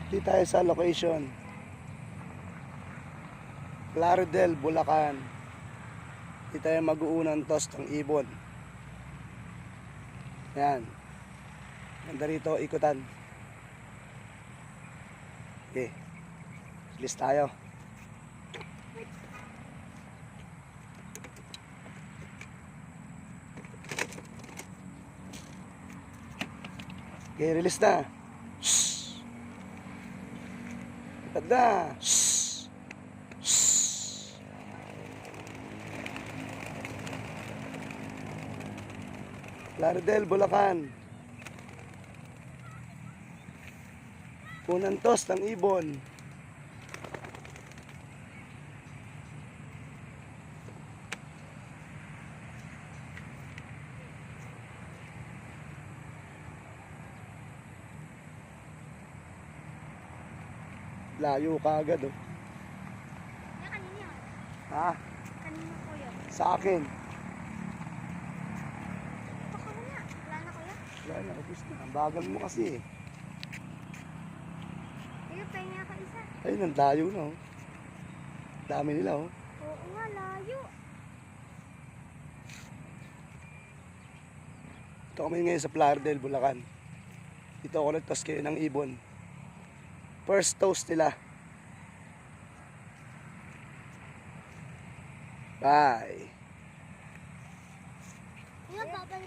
Di tayo sa location. Plaridel, Bulacan. Di tayo mag-uunang toss ng ibon. Yan. Ganda rito, ikutan. Okay. List tayo. Okay, release na. Shhh. Ikot na. Shhh. Shhh. Plaridel, Bulacan. Unang toss ng ibon. Layo ka agad, oh. Yan, kanina yun. Ha? Kanina po yun. Sa akin. Baka na. Wala na kuya. Wala na, ubus na. Ang bagal mo kasi, eh. Kuya, pahinga ka isa. Ayun, ang layo na, oh. Dami nila, oh. Oo nga, layo. Ito kami ngayon sa Plaridel, Bulacan. Dito ako nagtas kayo ng ibon. First toast nila. Bye. Kuya, babalik.